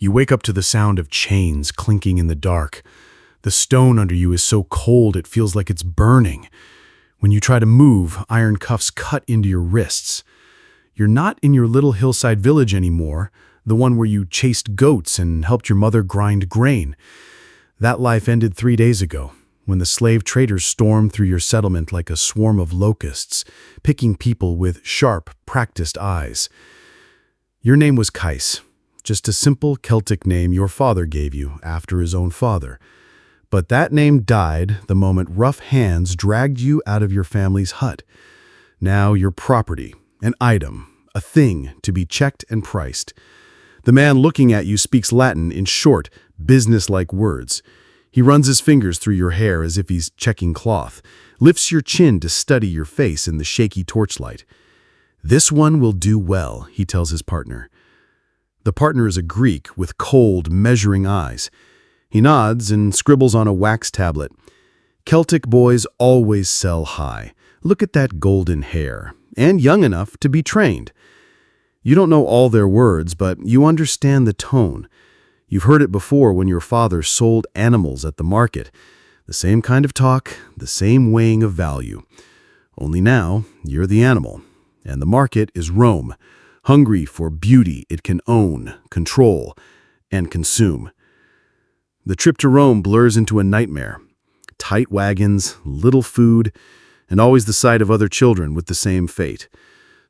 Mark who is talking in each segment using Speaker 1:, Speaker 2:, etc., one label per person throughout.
Speaker 1: You wake up to the sound of chains clinking in the dark. The stone under you is so cold it feels like it's burning. When you try to move, iron cuffs cut into your wrists. You're not in your little hillside village anymore, the one where you chased goats and helped your mother grind grain. That life ended 3 days ago, when the slave traders stormed through your settlement like a swarm of locusts, picking people with sharp, practiced eyes. Your name was Kais, just a simple Celtic name your father gave you after his own father. But that name died the moment rough hands dragged you out of your family's hut. Now you're property, an item, a thing to be checked and priced. The man looking at you speaks Latin in short, business-like words. He runs his fingers through your hair as if he's checking cloth, lifts your chin to study your face in the shaky torchlight. "This one will do well," he tells his partner. The partner is a Greek with cold, measuring eyes. He nods and scribbles on a wax tablet. "Celtic boys always sell high. Look at that golden hair, and young enough to be trained." You don't know all their words, but you understand the tone. You've heard it before when your father sold animals at the market. The same kind of talk, the same weighing of value. Only now, you're the animal, and the market is Rome, hungry for beauty it can own, control, and consume. The trip to Rome blurs into a nightmare. Tight wagons, little food, and always the sight of other children with the same fate.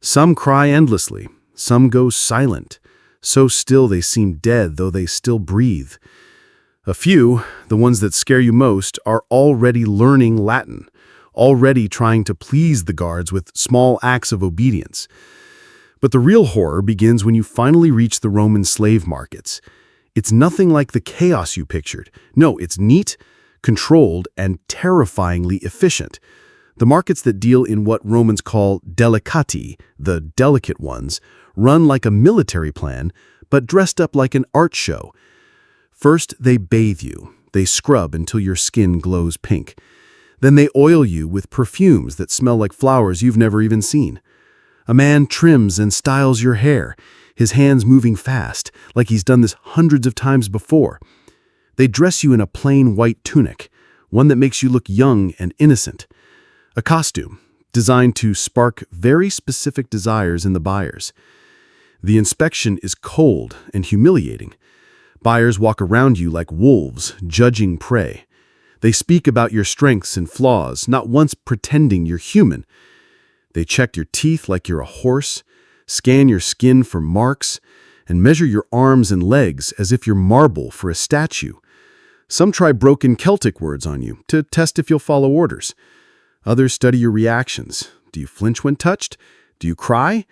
Speaker 1: Some cry endlessly, some go silent, so still they seem dead though they still breathe. A few, the ones that scare you most, are already learning Latin, already trying to please the guards with small acts of obedience. But the real horror begins when you finally reach the Roman slave markets. It's nothing like the chaos you pictured. No, it's neat, controlled, and terrifyingly efficient. The markets that deal in what Romans call delicati, the delicate ones, run like a military plan, but dressed up like an art show. First, they bathe you. They scrub until your skin glows pink. Then they oil you with perfumes that smell like flowers you've never even seen. A man trims and styles your hair, his hands moving fast, like he's done this hundreds of times before. They dress you in a plain white tunic, one that makes you look young and innocent. A costume designed to spark very specific desires in the buyers. The inspection is cold and humiliating. Buyers walk around you like wolves, judging prey. They speak about your strengths and flaws, not once pretending you're human. They check your teeth like you're a horse, scan your skin for marks, and measure your arms and legs as if you're marble for a statue. Some try broken Celtic words on you to test if you'll follow orders. Others study your reactions. Do you flinch when touched? Do you cry?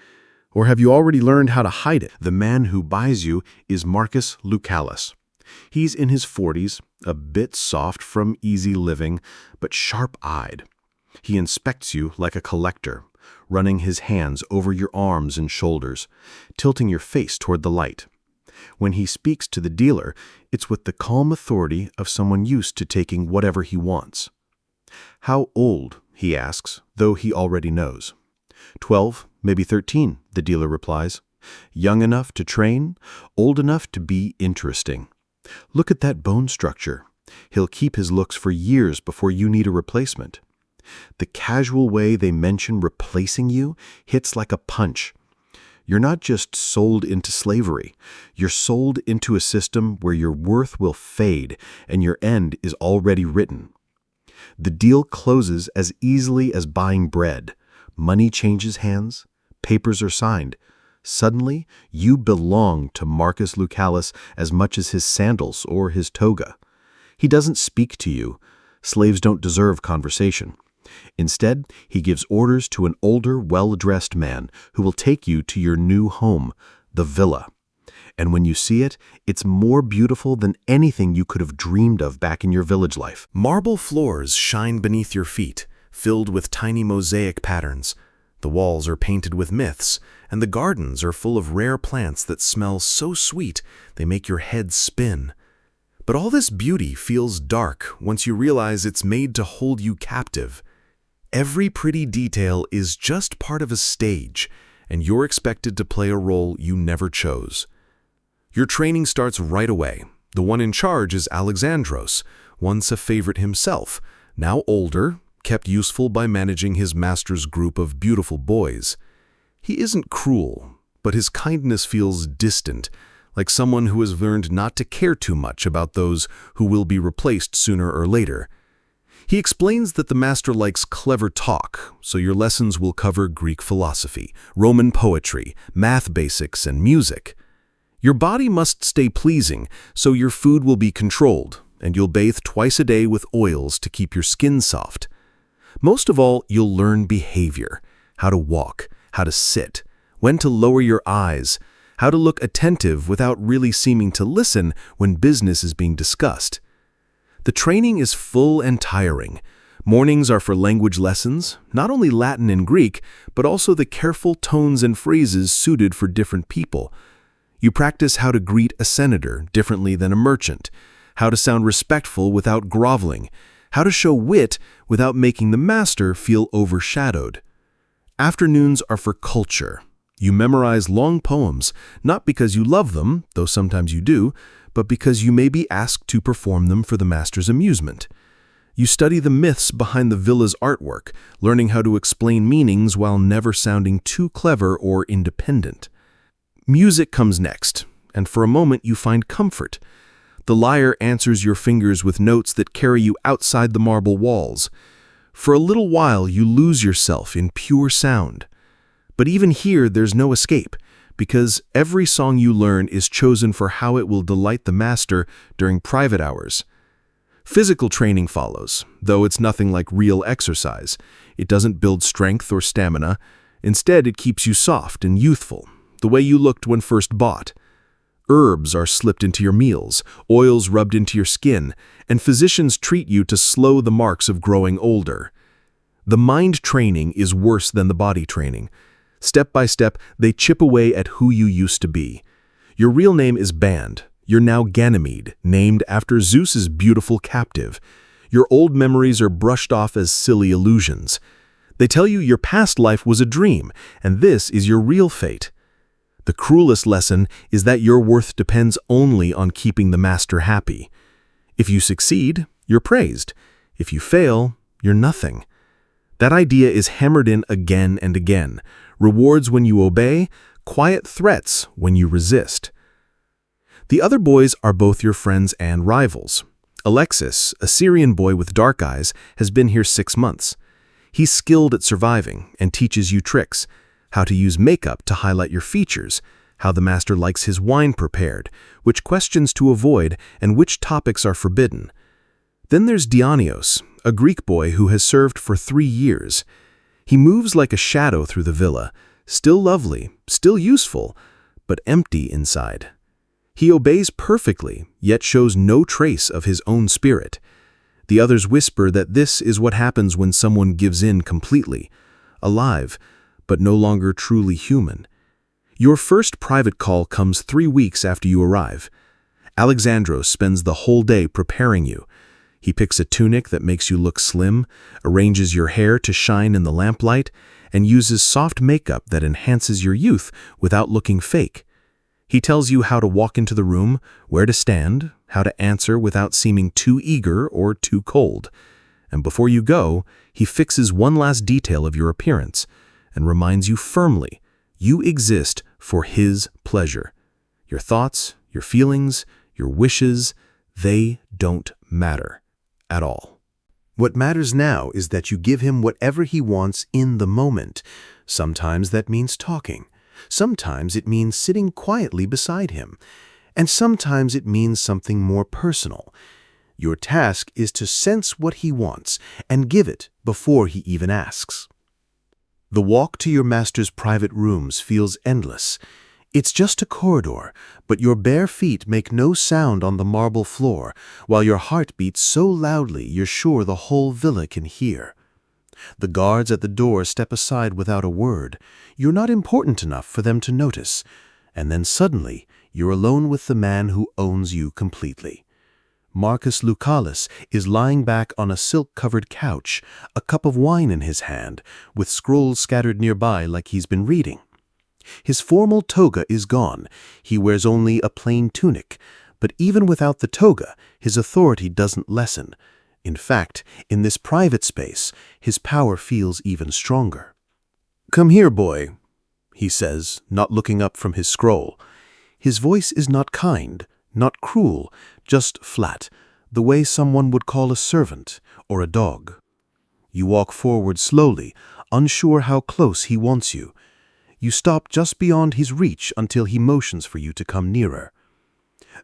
Speaker 1: Or have you already learned how to hide it?
Speaker 2: The man who buys you is Marcus Lucallus. He's in his 40s, a bit soft from easy living, but sharp-eyed. He inspects you like a collector, running his hands over your arms and shoulders, tilting your face toward the light. When he speaks to the dealer, it's with the calm authority of someone used to taking whatever he wants. "How old?" he asks, though he already knows. 12, maybe 13, the dealer replies. "Young enough to train, old enough to be interesting. Look at that bone structure. He'll keep his looks for years before you need a replacement." The casual way they mention replacing you hits like a punch. You're not just sold into slavery. You're sold into a system where your worth will fade and your end is already written. The deal closes as easily as buying bread. Money changes hands. Papers are signed. Suddenly, you belong to Marcus Lucallus as much as his sandals or his toga. He doesn't speak to you. Slaves don't deserve conversation. Instead, he gives orders to an older, well-dressed man who will take you to your new home, the villa. And when you see it, it's more beautiful than anything you could have dreamed of back in your village life.
Speaker 1: Marble floors shine beneath your feet, filled with tiny mosaic patterns. The walls are painted with myths, and the gardens are full of rare plants that smell so sweet they make your head spin. But all this beauty feels dark once you realize it's made to hold you captive. Every pretty detail is just part of a stage, and you're expected to play a role you never chose.
Speaker 2: Your training starts right away. The one in charge is Alexandros, once a favorite himself, now older, kept useful by managing his master's group of beautiful boys. He isn't cruel, but his kindness feels distant, like someone who has learned not to care too much about those who will be replaced sooner or later. He explains that the master likes clever talk, so your lessons will cover Greek philosophy, Roman poetry, math basics, and music. Your body must stay pleasing, so your food will be controlled, and you'll bathe twice a day with oils to keep your skin soft. Most of all, you'll learn behavior, how to walk, how to sit, when to lower your eyes, how to look attentive without really seeming to listen when business is being discussed. The training is full and tiring. Mornings are for language lessons, not only Latin and Greek, but also the careful tones and phrases suited for different people. You practice how to greet a senator differently than a merchant, how to sound respectful without groveling, how to show wit without making the master feel overshadowed. Afternoons are for culture. You memorize long poems, not because you love them, though sometimes you do, but because you may be asked to perform them for the master's amusement. You study the myths behind the villa's artwork, learning how to explain meanings while never sounding too clever or independent. Music comes next, and for a moment you find comfort. The lyre answers your fingers with notes that carry you outside the marble walls. For a little while you lose yourself in pure sound. But even here there's no escape, because every song you learn is chosen for how it will delight the master during private hours. Physical training follows, though it's nothing like real exercise. It doesn't build strength or stamina. Instead, it keeps you soft and youthful, the way you looked when first bought. Herbs are slipped into your meals, oils rubbed into your skin, and physicians treat you to slow the marks of growing older. The mind training is worse than the body training. Step by step, they chip away at who you used to be. Your real name is banned. You're now Ganymede, named after Zeus's beautiful captive. Your old memories are brushed off as silly illusions. They tell you your past life was a dream, and this is your real fate. The cruelest lesson is that your worth depends only on keeping the master happy. If you succeed, you're praised. If you fail, you're nothing. That idea is hammered in again and again. Rewards when you obey, quiet threats when you resist. The other boys are both your friends and rivals. Alexis, a Syrian boy with dark eyes, has been here 6 months. He's skilled at surviving and teaches you tricks, how to use makeup to highlight your features, how the master likes his wine prepared, which questions to avoid, and which topics are forbidden. Then there's Dionysos, a Greek boy who has served for 3 years. He moves like a shadow through the villa, still lovely, still useful, but empty inside. He obeys perfectly, yet shows no trace of his own spirit. The others whisper that this is what happens when someone gives in completely, alive, but no longer truly human. Your first private call comes 3 weeks after you arrive. Alexandros spends the whole day preparing you. He picks a tunic that makes you look slim, arranges your hair to shine in the lamplight, and uses soft makeup that enhances your youth without looking fake. He tells you how to walk into the room, where to stand, how to answer without seeming too eager or too cold. And before you go, he fixes one last detail of your appearance and reminds you firmly, you exist for his pleasure. Your thoughts, your feelings, your wishes, they don't matter at all. What matters now is that you give him whatever he wants in the moment. Sometimes that means talking. Sometimes it means sitting quietly beside him. And sometimes it means something more personal. Your task is to sense what he wants and give it before he even asks. The walk to your master's private rooms feels endless. It's just a corridor, but your bare feet make no sound on the marble floor, while your heart beats so loudly you're sure the whole villa can hear. The guards at the door step aside without a word. You're not important enough for them to notice. And then suddenly, you're alone with the man who owns you completely. Marcus Lucalis is lying back on a silk-covered couch, a cup of wine in his hand, with scrolls scattered nearby like he's been reading. His formal toga is gone. He wears only a plain tunic. But even without the toga, his authority doesn't lessen. In fact, in this private space, his power feels even stronger. "Come here, boy," he says, not looking up from his scroll. His voice is not kind, not cruel, just flat, the way someone would call a servant or a dog. You walk forward slowly, unsure how close he wants you. You stop just beyond his reach until he motions for you to come nearer.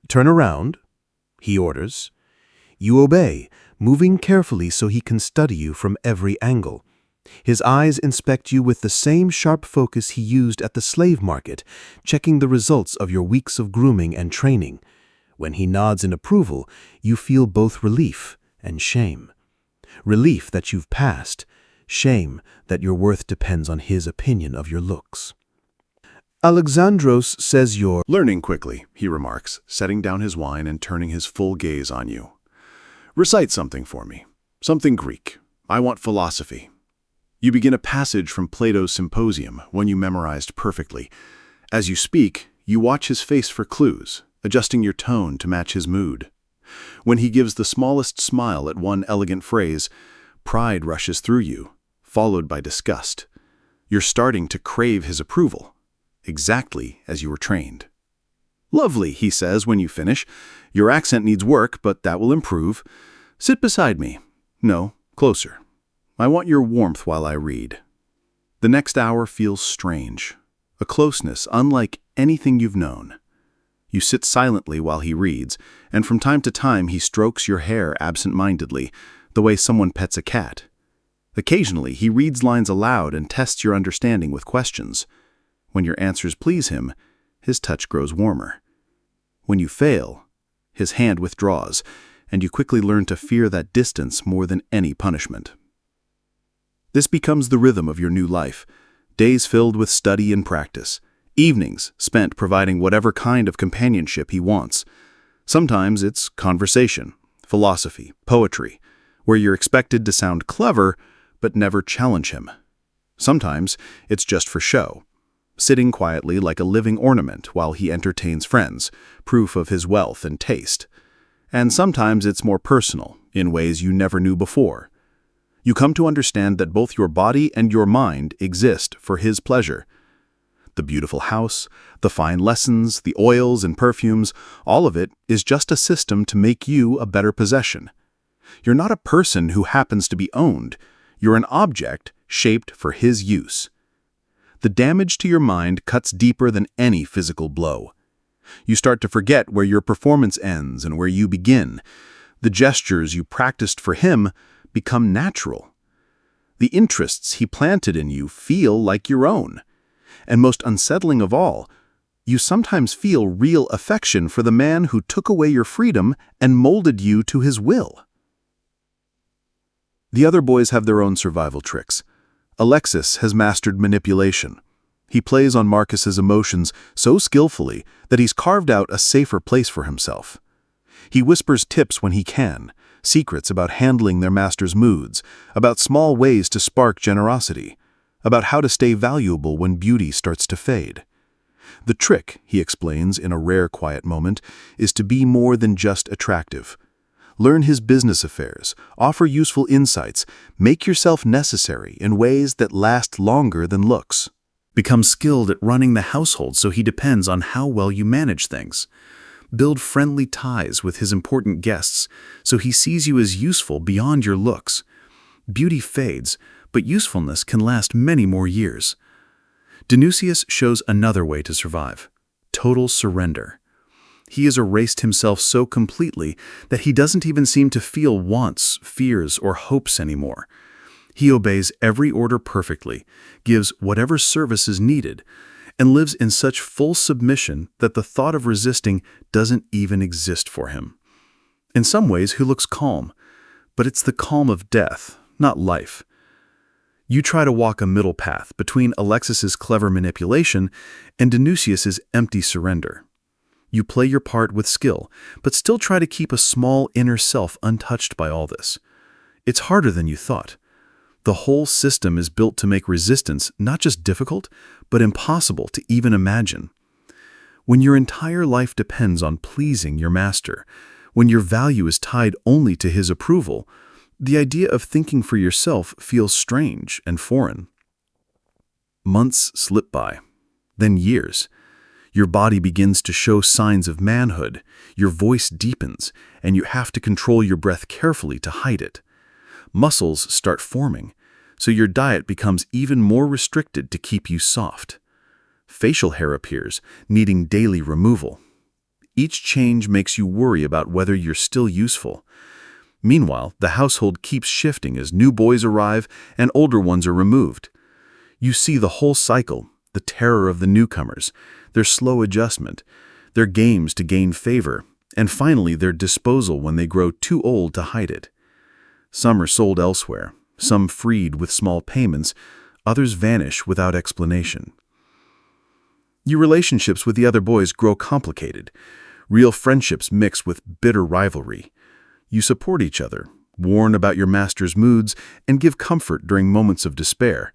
Speaker 2: "Turn around," he orders. You obey, moving carefully so he can study you from every angle. His eyes inspect you with the same sharp focus he used at the slave market, checking the results of your weeks of grooming and training. When he nods in approval, you feel both relief and shame. Relief that you've passed, shame that your worth depends on his opinion of your looks. "Alexandros says you're
Speaker 1: Learning quickly," he remarks, setting down his wine and turning his full gaze on you. "Recite something for me. Something Greek. I want philosophy." You begin a passage from Plato's Symposium, one you memorized perfectly. As you speak, you watch his face for clues, adjusting your tone to match his mood. When he gives the smallest smile at one elegant phrase, pride rushes through you, followed by disgust. You're starting to crave his approval, exactly as you were trained. "Lovely," he says when you finish. "Your accent needs work, but that will improve. Sit beside me. No, closer. I want your warmth while I read." The next hour feels strange, a closeness unlike anything you've known. You sit silently while he reads, and from time to time he strokes your hair absent-mindedly, the way someone pets a cat. Occasionally he reads lines aloud and tests your understanding with questions. When your answers please him, his touch grows warmer. When you fail, his hand withdraws, and you quickly learn to fear that distance more than any punishment. This becomes the rhythm of your new life, days filled with study and practice, evenings spent providing whatever kind of companionship he wants. Sometimes it's conversation, philosophy, poetry, where you're expected to sound clever but never challenge him. Sometimes it's just for show, sitting quietly like a living ornament while he entertains friends, proof of his wealth and taste. And sometimes it's more personal, in ways you never knew before. You come to understand that both your body and your mind exist for his pleasure. The beautiful house, the fine lessons, the oils and perfumes, all of it is just a system to make you a better possession. You're not a person who happens to be owned. You're an object shaped for his use. The damage to your mind cuts deeper than any physical blow. You start to forget where your performance ends and where you begin. The gestures you practiced for him become natural. The interests he planted in you feel like your own. And most unsettling of all, you sometimes feel real affection for the man who took away your freedom and molded you to his will. The other boys have their own survival tricks. Alexis has mastered manipulation. He plays on Marcus's emotions so skillfully that he's carved out a safer place for himself. He whispers tips when he can, secrets about handling their master's moods, about small ways to spark generosity, about how to stay valuable when beauty starts to fade. The trick, he explains in a rare quiet moment, is to be more than just attractive. Learn his business affairs, offer useful insights, make yourself necessary in ways that last longer than looks. Become skilled at running the household so he depends on how well you manage things. Build friendly ties with his important guests so he sees you as useful beyond your looks. Beauty fades, but usefulness can last many more years. Dionysius shows another way to survive: total surrender. He has erased himself so completely that he doesn't even seem to feel wants, fears, or hopes anymore. He obeys every order perfectly, gives whatever service is needed, and lives in such full submission that the thought of resisting doesn't even exist for him. In some ways, he looks calm, but it's the calm of death, not life. You try to walk a middle path between Alexis's clever manipulation and Dionysius's empty surrender. You play your part with skill, but still try to keep a small inner self untouched by all this. It's harder than you thought. The whole system is built to make resistance not just difficult,
Speaker 2: but impossible to even imagine. When your entire life depends on pleasing your master, when your value is tied only to his approval, the idea of thinking for yourself feels strange and foreign. Months slip by, then years. Your body begins to show signs of manhood, your voice deepens, and you have to control your breath carefully to hide it. Muscles start forming, so your diet becomes even more restricted to keep you soft. Facial hair appears, needing daily removal. Each change makes you worry about whether you're still useful. Meanwhile, the household keeps shifting as new boys arrive and older ones are removed. You see the whole cycle, the terror of the newcomers, their slow adjustment, their games to gain favor, and finally their disposal when they grow too old to hide it. Some are sold elsewhere, some freed with small payments, others vanish without explanation. Your relationships with the other boys grow complicated. Real friendships mix with bitter rivalry. You support each other, warn about your master's moods, and give comfort during moments of despair.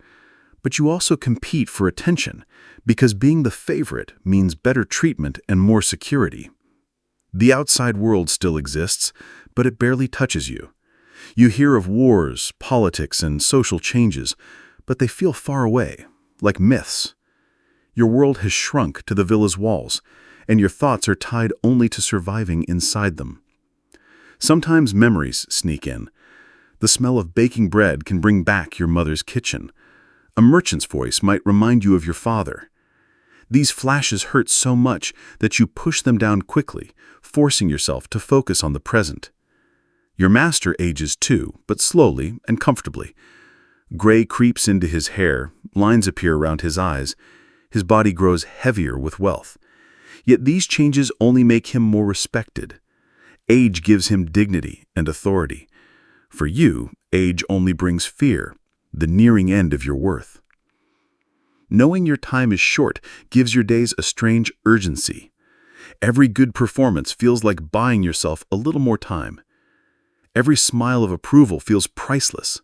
Speaker 2: But you also compete for attention, because being the favorite means better treatment and more security. The outside world still exists, but it barely touches you. You hear of wars, politics, and social changes, but they feel far away, like myths. Your world has shrunk to the villa's walls, and your thoughts are tied only to surviving inside them. Sometimes memories sneak in. The smell of baking bread can bring back your mother's kitchen. A merchant's voice might remind you of your father. These flashes hurt so much that you push them down quickly, forcing yourself to focus on the present. Your master ages too, but slowly and comfortably. Gray creeps into his hair, lines appear around his eyes. His body grows heavier with wealth. Yet these changes only make him more respected. Age gives him dignity and authority. For you, age only brings fear, the nearing end of your worth. Knowing your time is short gives your days a strange urgency. Every good performance feels like buying yourself a little more time. Every smile of approval feels priceless.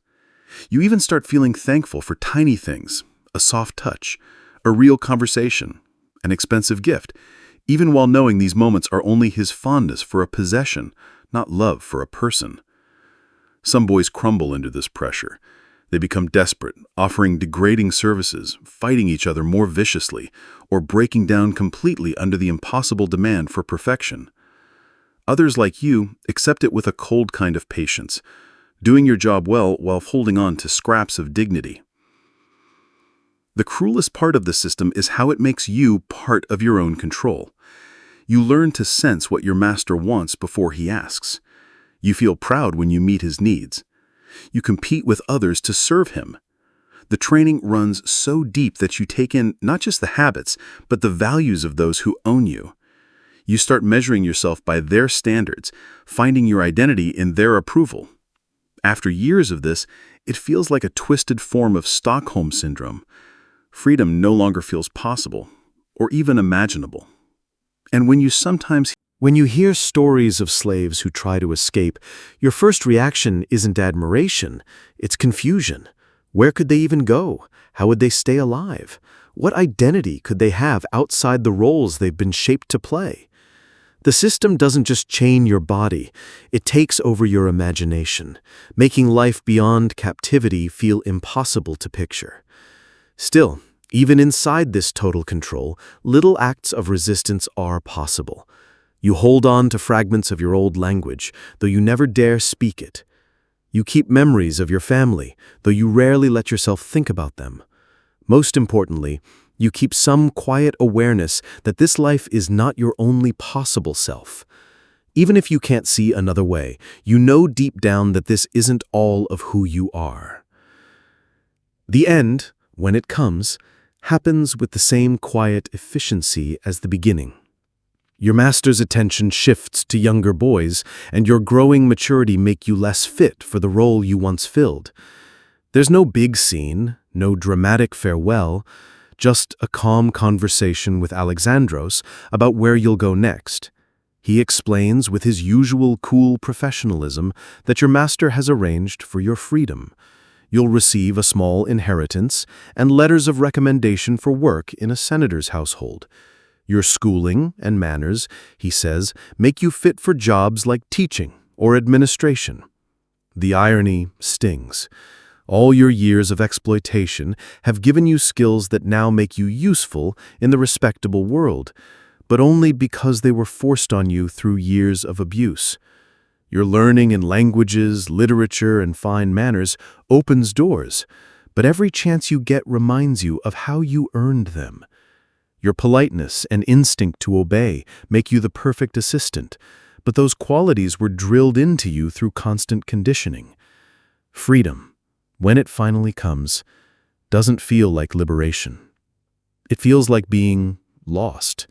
Speaker 2: You even start feeling thankful for tiny things, a soft touch, a real conversation, an expensive gift, even while knowing these moments are only his fondness for a possession, not love for a person. Some boys crumble under this pressure. They become desperate, offering degrading services, fighting each other more viciously, or breaking down completely under the impossible demand for perfection. Others, like you, accept it with a cold kind of patience, doing your job well while holding on to scraps of dignity. The cruelest part of the system is how it makes you part of your own control. You learn to sense what your master wants before he asks. You feel proud when you meet his needs. You compete with others to serve him. The training runs so deep that you take in not just the habits, but the values of those who own you. You start measuring yourself by their standards, finding your identity in their approval. After years of this, it feels like a twisted form of Stockholm Syndrome. Freedom no longer feels possible, or even imaginable. And when you hear stories of slaves who try to escape, your first reaction isn't admiration, it's confusion. Where could they even go? How would they stay alive? What identity could they have outside the roles they've been shaped to play? The system doesn't just chain your body, it takes over your imagination, making life beyond captivity feel impossible to picture. Still, even inside this total control, little acts of resistance are possible. You hold on to fragments of your old language, though you never dare speak it. You keep memories of your family, though you rarely let yourself think about them. Most importantly, you keep some quiet awareness that this life is not your only possible self. Even if you can't see another way, you know deep down that this isn't all of who you are. The end, when it comes, happens with the same quiet efficiency as the beginning. Your master's attention shifts to younger boys, and your growing maturity make you less fit for the role you once filled. There's no big scene, no dramatic farewell, just a calm conversation with Alexandros about where you'll go next. He explains with his usual cool professionalism that your master has arranged for your freedom. You'll receive a small inheritance and letters of recommendation for work in a senator's household. Your schooling and manners, he says, make you fit for jobs like teaching or administration. The irony stings. All your years of exploitation have given you skills that now make you useful in the respectable world, but only because they were forced on you through years of abuse. Your learning in languages, literature, and fine manners opens doors, but every chance you get reminds you of how you earned them. Your politeness and instinct to obey make you the perfect assistant, but those qualities were drilled into you through constant conditioning. Freedom, when it finally comes, doesn't feel like liberation. It feels like being lost.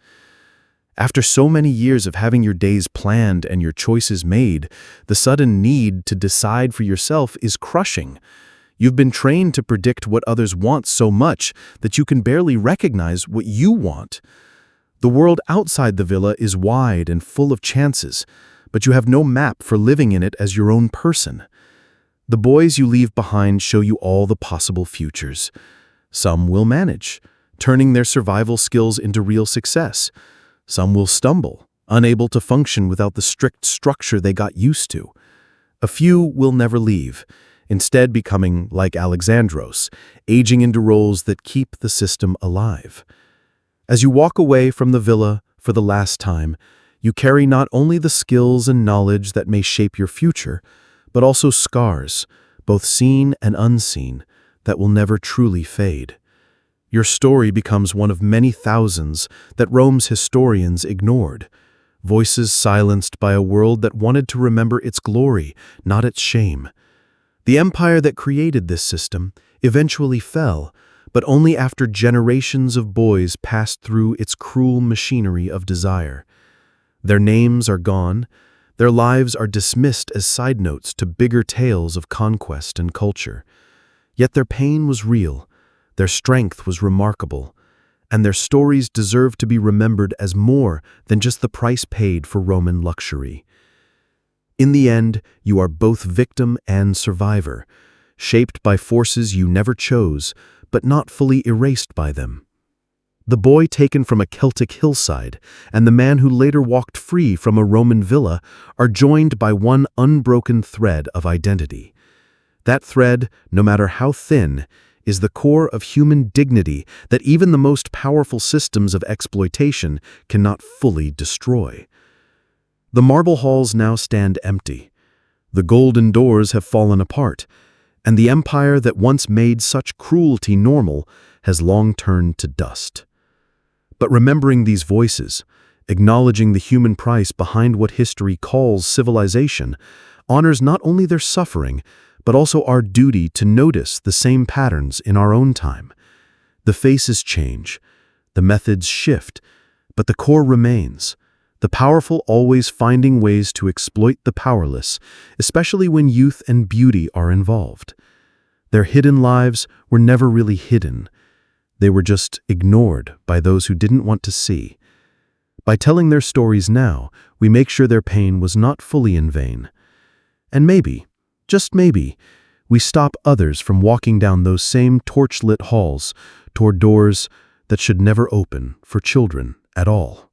Speaker 2: After so many years of having your days planned and your choices made, the sudden need to decide for yourself is crushing. You've been trained to predict what others want so much that you can barely recognize what you want. The world outside the villa is wide and full of chances, but you have no map for living in it as your own person. The boys you leave behind show you all the possible futures. Some will manage, turning their survival skills into real success. Some will stumble, unable to function without the strict structure they got used to. A few will never leave, instead becoming like Alexandros, aging into roles that keep the system alive. As you walk away from the villa for the last time, you carry not only the skills and knowledge that may shape your future, but also scars, both seen and unseen, that will never truly fade. Your story becomes one of many thousands that Rome's historians ignored, voices silenced by a world that wanted to remember its glory, not its shame. The empire that created this system eventually fell, but only after generations of boys passed through its cruel machinery of desire. Their names are gone, their lives are dismissed as side notes to bigger tales of conquest and culture. Yet their pain was real, their strength was remarkable, and their stories deserve to be remembered as more than just the price paid for Roman luxury. In the end, you are both victim and survivor, shaped by forces you never chose, but not fully erased by them. The boy taken from a Celtic hillside and the man who later walked free from a Roman villa are joined by one unbroken thread of identity. That thread, no matter how thin, is the core of human dignity that even the most powerful systems of exploitation cannot fully destroy. The marble halls now stand empty. The golden doors have fallen apart, and the empire that once made such cruelty normal has long turned to dust. But remembering these voices, acknowledging the human price behind what history calls civilization, honors not only their suffering, but also our duty to notice the same patterns in our own time. The faces change, the methods shift, but the core remains. The powerful always finding ways to exploit the powerless, especially when youth and beauty are involved. Their hidden lives were never really hidden. They were just ignored by those who didn't want to see. By telling their stories now, we make sure their pain was not fully in vain. And maybe, just maybe, we stop others from walking down those same torch-lit halls toward doors that should never open for children at all.